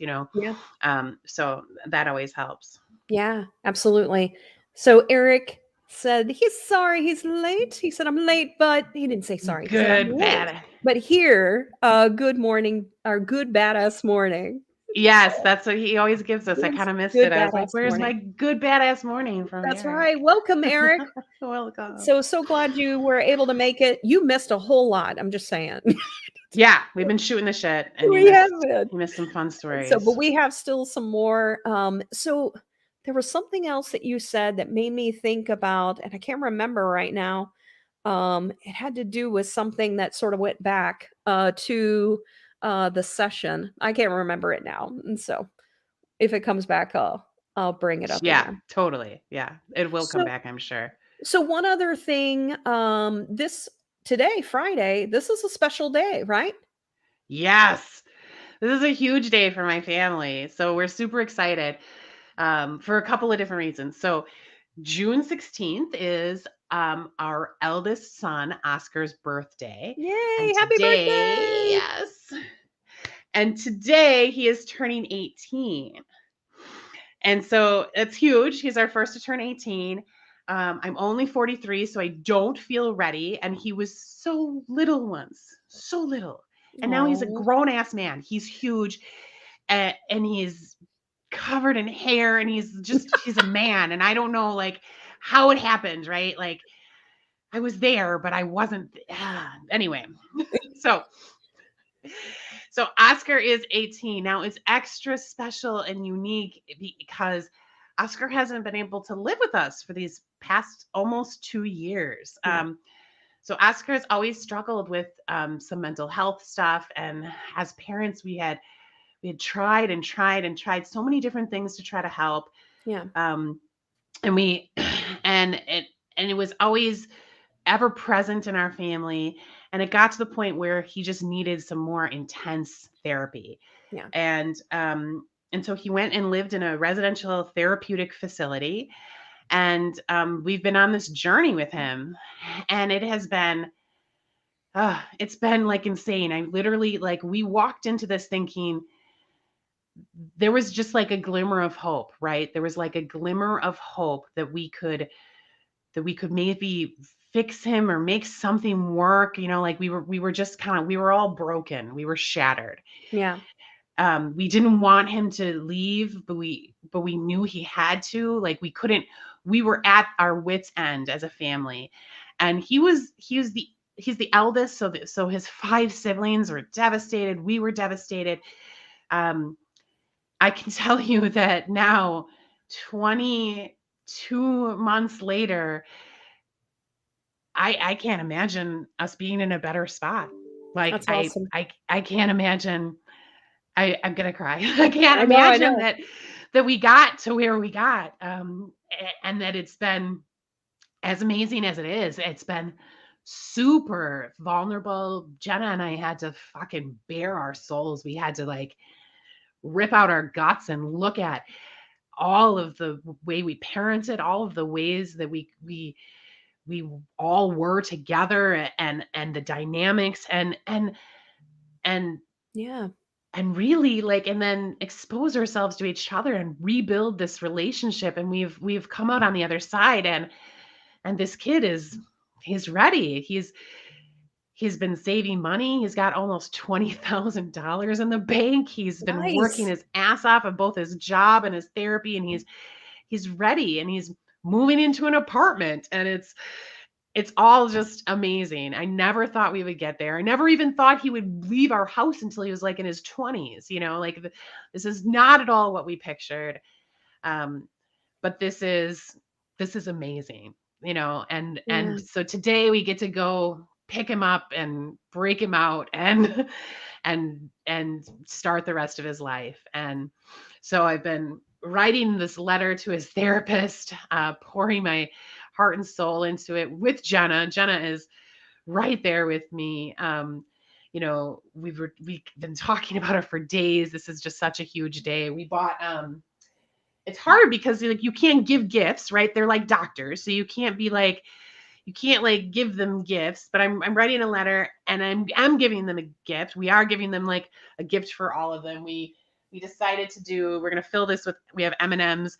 So that always helps. Yeah, absolutely. So Eric said he's sorry he's late. He said, "I'm late," but he didn't say sorry. He said, "I'm late." Bad. But here, good morning, or good badass morning. Yes, that's what he always gives us. I kind of missed it. I was like, "Where's my good badass morning from That's Eric?" right. Welcome, Eric. Welcome. So glad you were able to make it. You missed a whole lot. I'm just saying. Yeah, we've been shooting the shit, and We have you missed some fun stories. but we have still some more. So there was something else that you said that made me think about, and I can't remember right now. It had to do with something that sort of went back to the session. I can't remember it now, and so if it comes back, I'll bring it up again. Totally. Yeah, it will come back, I'm sure. So one other thing, today, Friday, this is a special day, right? Yes. This is a huge day for my family. So we're super excited for a couple of different reasons. So June 16th is our eldest son, Oscar's birthday. Yay, happy birthday! Yes. And today he is turning 18. And so it's huge. He's our first to turn 18. I'm only 43, so I don't feel ready. And he was so little once, so little. And now he's a grown ass man. He's huge, and he's covered in hair, and he's a man. And I don't know how it happened, right? Like I was there, but I wasn't. Anyway, so Oscar is 18. Now it's extra special and unique because Oscar hasn't been able to live with us for these past almost 2 years. So Oscar has always struggled with some mental health stuff. And as parents, we had tried and tried and tried so many different things to try to help. Yeah. And it was always ever present in our family. And it got to the point where he just needed some more intense therapy. Yeah. And so he went and lived in a residential therapeutic facility. And we've been on this journey with him. And it has been It's been like insane. I literally, like, we walked into this thinking there was just like a glimmer of hope, right? There was like a glimmer of hope that we could maybe fix him or make something work. Like we were just kind of, we were all broken. We were shattered. Yeah. We didn't want him to leave, but we knew he had to. Like we were at our wits' end as a family. And he's the eldest, so his five siblings were devastated. We were devastated. Um, I can tell you that now, 22 months later, I can't imagine us being in a better spot. Like That's awesome. I can't imagine. I'm gonna cry. I can't I imagine know. that we got to where we got, and that it's been as amazing as it is. It's been super vulnerable. Jenna and I had to fucking bare our souls. We had to like rip out our guts and look at all of the way we parented, all of the ways that we all were together, and the dynamics, and Yeah. and really, like, and then expose ourselves to each other and rebuild this relationship. And we've come out on the other side, and this kid he's ready. He's been saving money. He's got almost $20,000 in the bank. He's been working Nice. his ass off at both his job and his therapy, and he's ready, and he's moving into an apartment, and it's all just amazing. I never thought we would get there. I never even thought he would leave our house until he was like in his 20s, like this is not at all what we pictured. Um, but this is amazing, and Yeah. so today we get to go pick him up and break him out and and start the rest of his life. And so I've been writing this letter to his therapist, pouring my heart and soul into it with Jenna. Jenna is right there with me. We've been talking about it for days. This is just such a huge day. We bought it's hard because like you can't give gifts, right? They're like doctors. So you can't like give them gifts, but I'm writing a letter, and I'm giving them a gift. We are giving them like a gift for all of them. We decided we're going to fill this with, we have M&Ms,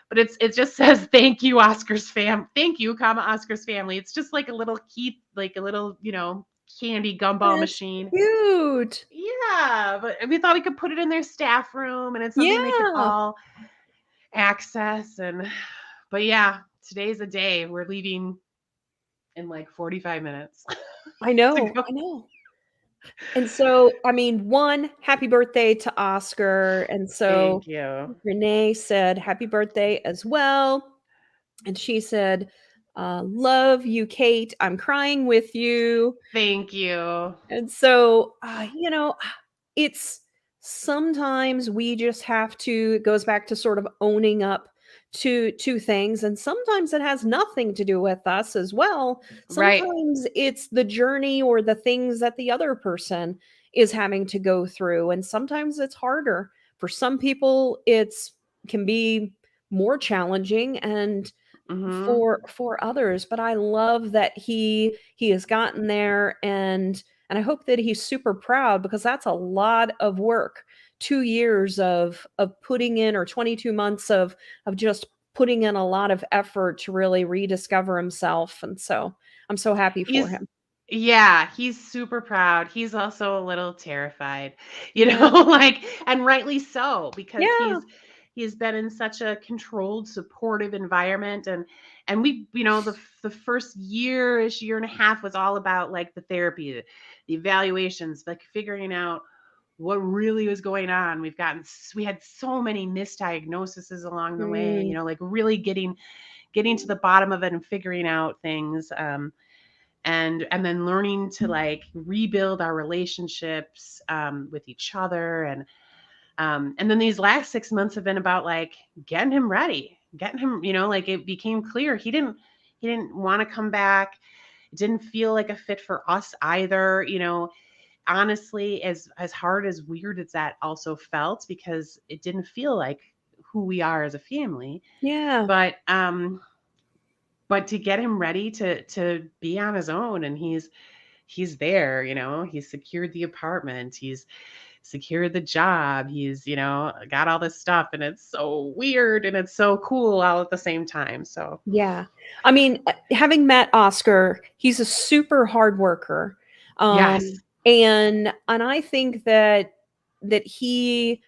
but it just says thank you thank you, Oscar's family. It's just like a little key, like a little, candy gumball That's machine. cute. Yeah, but we thought we could put it in their staff room, and it's something they can Yeah. all access. But yeah, today's the day. We're leaving in like 45 minutes I to know. go. I know. And so, I mean, one, happy birthday to Oscar. And so Thank you. Renee said happy birthday as well. And she said, love you, Kate. I'm crying with you. Thank you. And so, it's sometimes we just have to, it goes back to sort of owning up to things. And sometimes it has nothing to do with us as well. Right. Sometimes it's the journey or the things that the other person is having to go through. And sometimes it's harder. For some people, it's can be more challenging. And Mm-hmm. for others, but I love that he has gotten there, and I hope that he's super proud because that's a lot of work. 2 years of putting in, or 22 months of just putting in a lot of effort to really rediscover himself, and so I'm so happy for He's him. Yeah, he's super proud. He's also a little terrified, Yeah. like, and rightly so, because Yeah. he's been in such a controlled, supportive environment. And we, the first year and a half was all about like the therapy, the evaluations, like figuring out what really was going on. We had so many misdiagnoses along the way, Mm, like really getting to the bottom of it and figuring out things. And then learning to like rebuild our relationships, with each other. And then these last 6 months have been about like getting him ready, getting him, like it became clear he didn't want to come back. It didn't feel like a fit for us either. Honestly, as hard, as weird as that also felt, because it didn't feel like who we are as a family. yeah. But to get him ready to be on his own, and he's there, he's secured the apartment, he's secured the job, he's, got all this stuff, and it's so weird and it's so cool all at the same time. So yeah. I mean, having met Oscar, he's a super hard worker. yes. And I think that he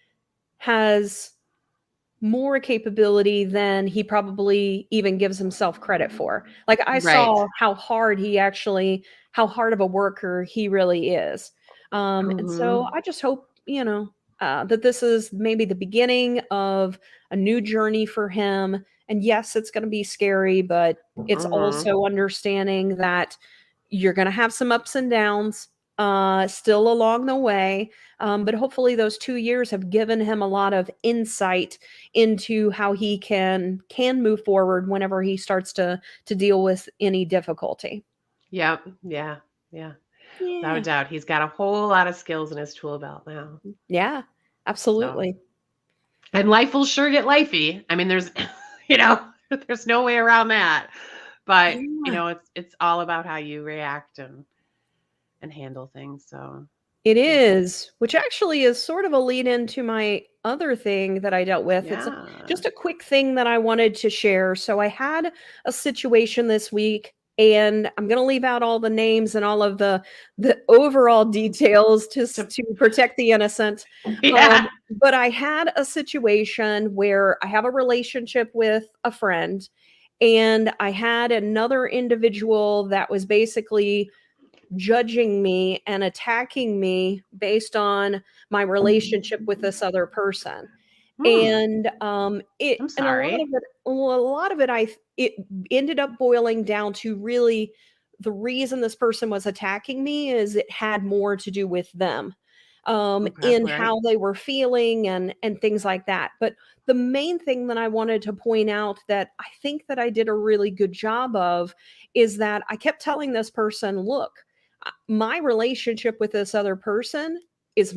has more capability than he probably even gives himself credit for. Like, I Right. saw how hard of a worker he really is. And so I just hope, that this is maybe the beginning of a new journey for him. And yes, it's going to be scary, but it's also understanding that you're going to have some ups and downs still along the way. But hopefully those 2 years have given him a lot of insight into how he can move forward whenever he starts to deal with any difficulty. Yep. Yeah. Yeah. Without a Yeah. doubt. He's got a whole lot of skills in his tool belt now. Yeah, So, absolutely. and life will sure get lifey. I mean, there's, you know, there's no way around that. But, Yeah. it's all about how you react and handle things. So It is, which actually is sort of a lead into my other thing that I dealt with. It's yeah. just a quick thing that I wanted to share. So I had a situation this week, and I'm going to leave out all the names and all of the overall details just to protect the innocent. Yeah. But I had a situation where I have a relationship with a friend, and I had another individual that was basically judging me and attacking me based on my relationship with this other person. And I'm and a sorry. lot of it it ended up boiling down to really the reason this person was attacking me is it had more to do with them, Okay. in Right. how they were feeling and things like that. But the main thing that I wanted to point out that I think that I did a really good job of is that I kept telling this person, look, my relationship with this other person is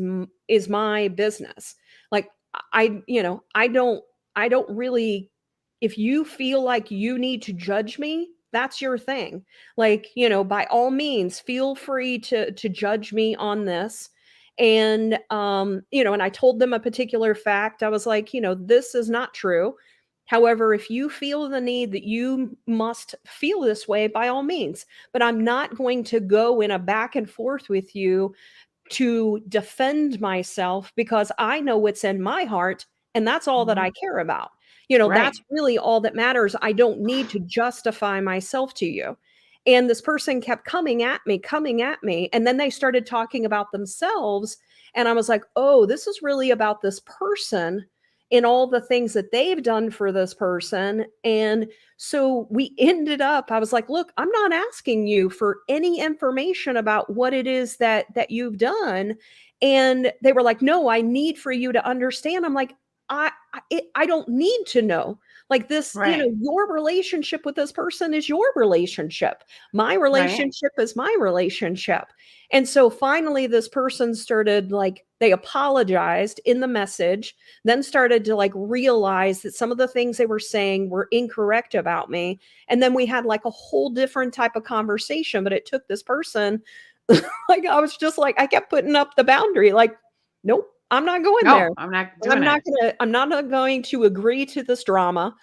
my business. Like, I don't really, if you feel like you need to judge me, that's your thing. Like, by all means, feel free to judge me on this. And and I told them a particular fact. I was like, this is not true. However, if you feel the need that you must feel this way, by all means, but I'm not going to go in a back and forth with you to defend myself because I know what's in my heart, and that's all that I care about. Right. That's really all that matters. I don't need to justify myself to you. And this person kept coming at me, and then they started talking about themselves. And I was like, oh, this is really about this person and all the things that they've done for this person. And so we ended up, I was like, look, I'm not asking you for any information about what it is that you've done. And they were like, no, I need for you to understand. I'm like, I don't need to know. Like this, Right. your relationship with this person is your relationship. My Right. relationship is my relationship. And so finally this person started, like, they apologized in the message, then started to, like, realize that some of the things they were saying were incorrect about me. And then we had like a whole different type of conversation, but it took this person like, I was just like, I kept putting up the boundary, like, nope, I'm not going there. No, I'm not doing it. I'm not going to agree to this drama.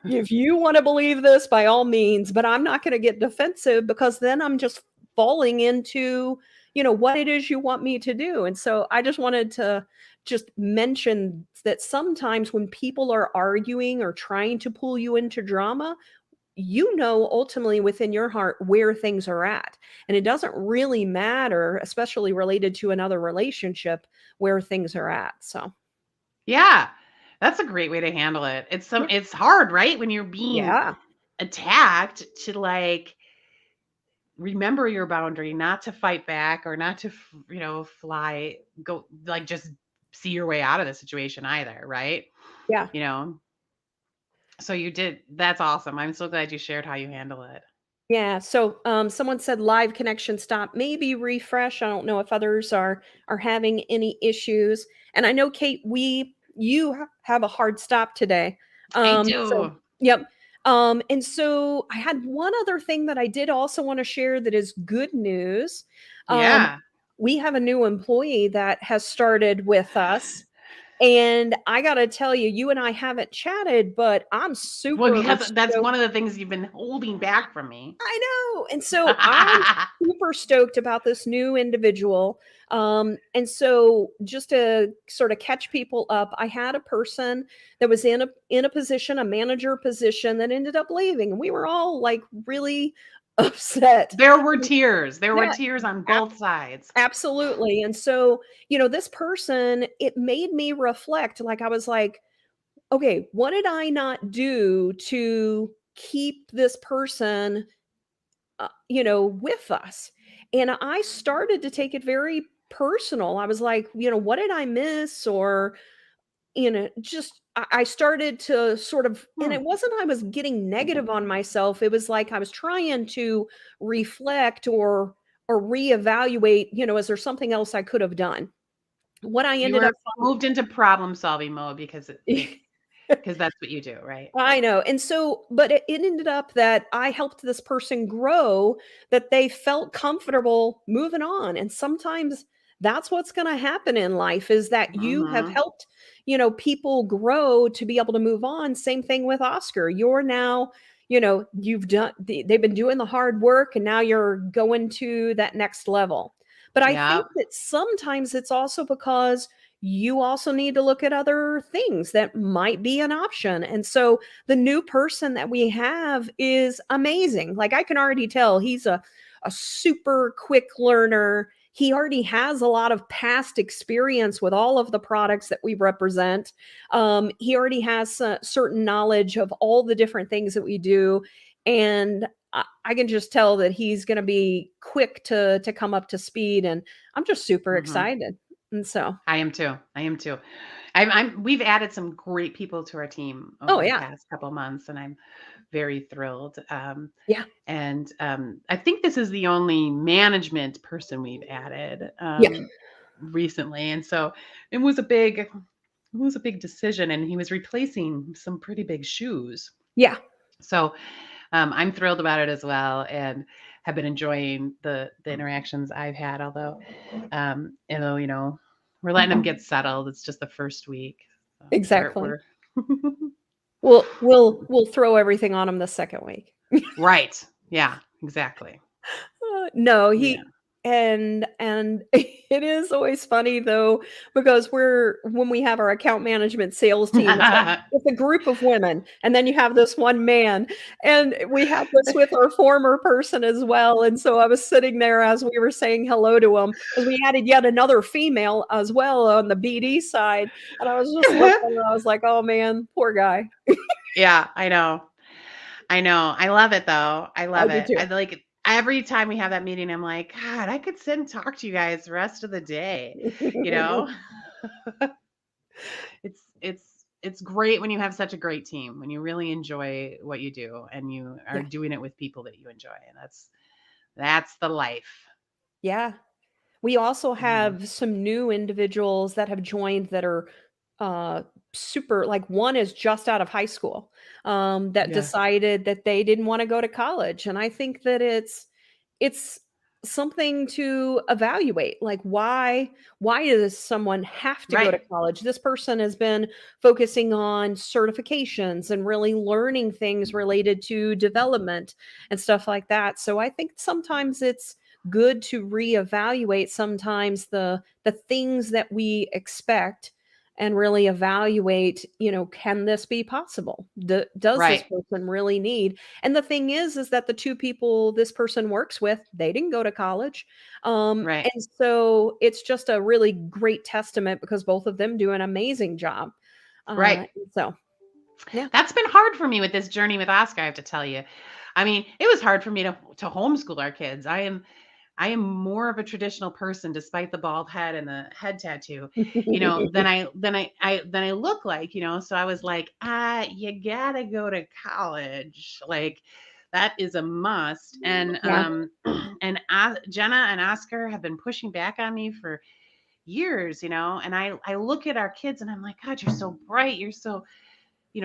If you want to believe this, by all means, but I'm not going to get defensive because then I'm just falling into, what it is you want me to do. And so I just wanted to just mention that sometimes when people are arguing or trying to pull you into drama, ultimately within your heart where things are at. And it doesn't really matter, especially related to another relationship, where things are at. So, Yeah. That's a great way to handle it. yeah. It's hard, right? When you're being Yeah. attacked to, like, remember your boundary, not to fight back or not to, go, like, just see your way out of the situation either, right? Yeah. You know, so you did. That's awesome. I'm so glad you shared how you handle it. Yeah. So someone said live connection stop. Maybe refresh. I don't know if others are having any issues. And I know, Kate, you have a hard stop today. I So do. yep. And so I had one other thing that I did also want to share that is good news. Yeah. We have a new employee that has started with us. And I got to tell you, you and I haven't chatted, but I'm Well, super because that's stoked. one of the things you've been holding back from me. I know. And so I'm super stoked about this new individual. And so just to sort of catch people up, I had a person that was in a position, a manager position, that ended up leaving. And we were all like really upset. There were tears. There were Yeah, tears on both sides. absolutely. And so, this person, it made me reflect. Like I was like, okay, what did I not do to keep this person with us? And I started to take it very personal. I was like, what did I miss? Or, just I started to sort of, and Hmm. it wasn't I was getting negative on myself. It was like I was trying to reflect or reevaluate, is there something else I could have done? What I You ended were up moved into problem solving mode because finding. because that's what you do, right? I know. And so, but it ended up that I helped this person grow, that they felt comfortable moving on. And sometimes that's what's going to happen in life, is that you have Mhm. helped, people grow to be able to move on. Same thing with Oscar. You're now, you've done, they've been doing the hard work, and now you're going to that next level. But I Yep. think that sometimes it's also because you also need to look at other things that might be an option. And so the new person that we have is amazing. Like I can already tell he's a super quick learner. He already has a lot of past experience with all of the products that we represent. He already has certain knowledge of all the different things that we do. And I can just tell that he's going to be quick to come up to speed. And I'm just super Mhm. excited. And so, I am too. I am too. We've added some great people to our team oh, over the yeah. past couple months, and I'm very thrilled. Yeah. And I think this is the only management person we've added Yeah. recently, and so it was a big decision, and he was replacing some pretty big shoes. Yeah. So I'm thrilled about it as well, and have been enjoying the interactions I've had. Although, we're letting them get settled. It's just the first week. So Exactly. we're We'll throw everything on him the second week. right. Yeah, exactly. No, Yeah. and it is always funny though, because when we have our account management sales team, it's a group of women, and then you have this one man, and we have this with our former person as well. And so I was sitting there as we were saying hello to him, because we added yet another female as well on the BD side, and I was just looking, and I was like, oh man, poor guy. Yeah, I know. I know. I love it though. I I love do it. too. I like it. Every time we have that meeting, I'm like, God, I could sit and talk to you guys the rest of the day. You know, it's great when you have such a great team, when you really enjoy what you do and you are Yeah. doing it with people that you enjoy. And that's the life. Yeah. We also Mhm. have some new individuals that have joined that are uh, super, like one is just out of high school, that Yeah. decided that they didn't want to go to college. And I think that it's something to evaluate. Like why does someone have to go to Right. college? This person has been focusing on certifications and really learning things related to development and stuff like that. So I think sometimes it's good to reevaluate sometimes the things that we expect, and really evaluate, can this be possible? Does this Right. person really need? And the thing is that the two people this person works with, they didn't go to college. Right. And so it's just a really great testament, because both of them do an amazing job. Right. So yeah. That's been hard for me with this journey with Oscar, I have to tell you. I mean, it was hard for me to homeschool our kids. I am more of a traditional person, despite the bald head and the head tattoo, than I look like, So I was like, you gotta go to college, like that is a must. And Yeah. Jenna and Oscar have been pushing back on me for years, And I look at our kids and I'm like, God, you're so bright, you're so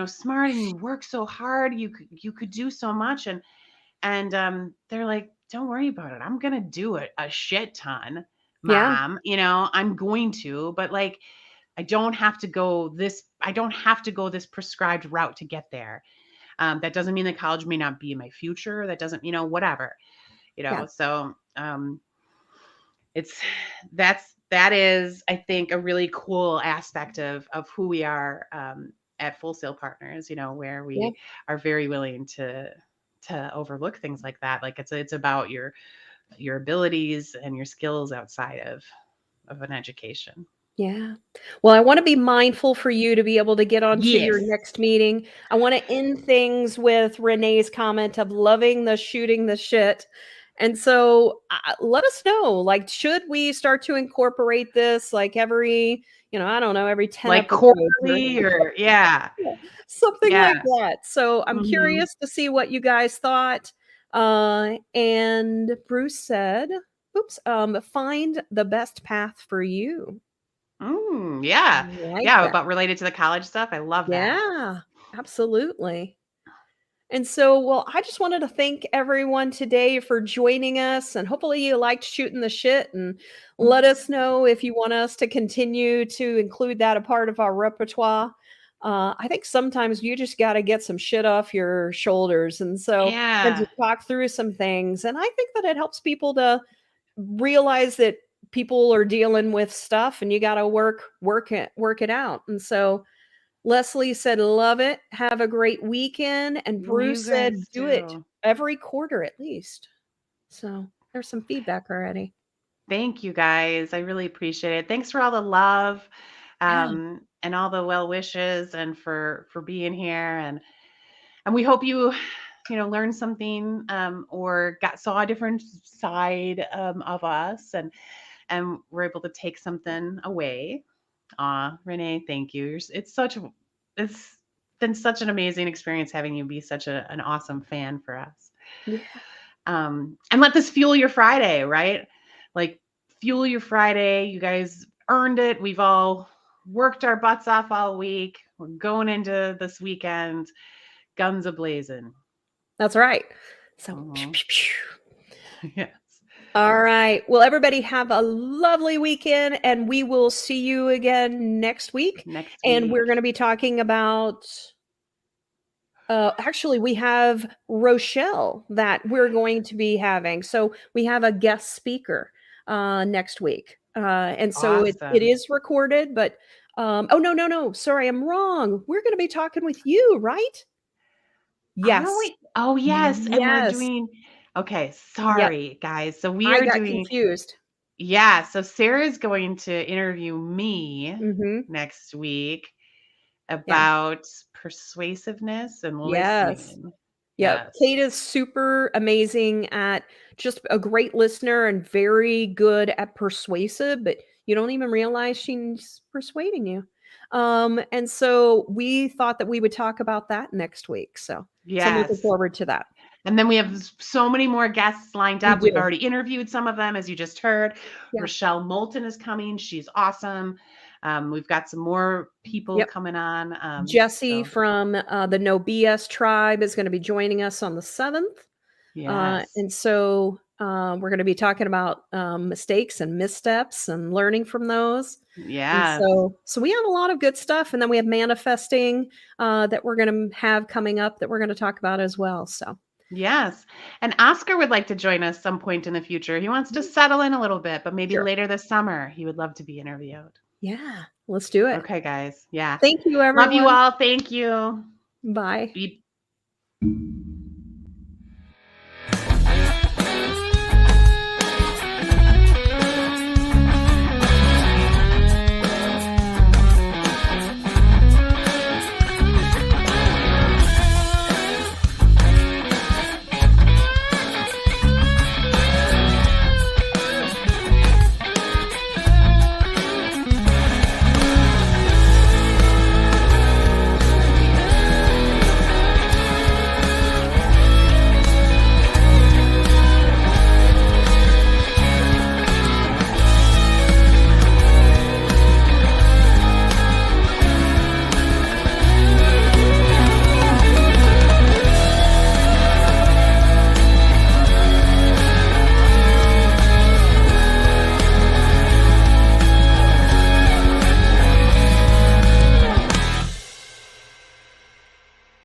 smart and you work so hard. You could do so much. And they're like, don't worry about it. I'm going to do it a shit ton, Yeah. mom. I'm going to, but like, I don't have to go this prescribed route to get there. That doesn't mean that college may not be in my future. That doesn't, whatever, Yeah. so that is, I think, a really cool aspect of who we are at Full Sail Partners, where we are very willing to overlook things like that. Like it's about your abilities and your skills outside of an education. Yeah. Well, I want to be mindful for you to be able to get on to your Yes. next meeting. I want to end things with Renee's comment of loving the shooting the shit. And so let us know, like, should we start to incorporate this like every, I don't know, every 10 like episodes quarterly or something like yes. that. So I'm curious to see what you guys thought. And Bruce said, find the best path for you. Yeah. Like Yeah, that. about related to the college stuff. I love that. Yeah, absolutely. And so, well, I just wanted to thank everyone today for joining us, and hopefully you liked shooting the shit, and let us know if you want us to continue to include that a part of our repertoire. I think sometimes you just got to get some shit off your shoulders, and to talk through some things. And I think that it helps people to realize that people are dealing with stuff, and you got to work it out. And so Leslie said, love it. Have a great weekend. And Bruce said, do it every quarter at least. So there's some feedback already. Thank you guys. I really appreciate it. Thanks for all the love and all the well wishes, and for being here. And we hope you learned something or saw a different side of us, and we're able to take something away. Renee, thank you. It's been such an amazing experience having you be such an awesome fan for us. Yeah. And let this fuel your Friday, right? Like, fuel your Friday. You guys earned it. We've all worked our butts off all week. We're going into this weekend guns a-blazing. That's right. So, yes. All right. Well, everybody have a lovely weekend, and we will see you again next week. And we're going to be talking about actually, we have Rochelle that we're going to be having. So we have a guest speaker next week. And so it is recorded, but oh, no. Sorry, I'm wrong. We're going to be talking with you, right? Yes. Oh, yes. And we're doing, okay, sorry, guys. So we are doing confused. Yeah. So Sarah's going to interview me next week about persuasiveness and listening. Yeah. Cate is super amazing at just a great listener and very good at persuasive, but you don't even realize she's persuading you. And so we thought that we would talk about that next week. So I'm looking forward to that. And then we have so many more guests lined up. We've already interviewed some of them, as you just heard. Rochelle Moulton is coming. She's awesome. We've got some more people coming on. Jesse from the No BS tribe is going to be joining us on the 7th. And so we're going to be talking about mistakes and missteps and learning from those. So we have a lot of good stuff. And then we have manifesting that we're going to have coming up that we're going to talk about as well. So. Yes. And Oscar would like to join us some point in the future. He wants to settle in a little bit, but maybe later this summer, he would love to be interviewed. Yeah, let's do it. Okay, guys. Yeah. Thank you, everyone. Love you all. Thank you. Bye.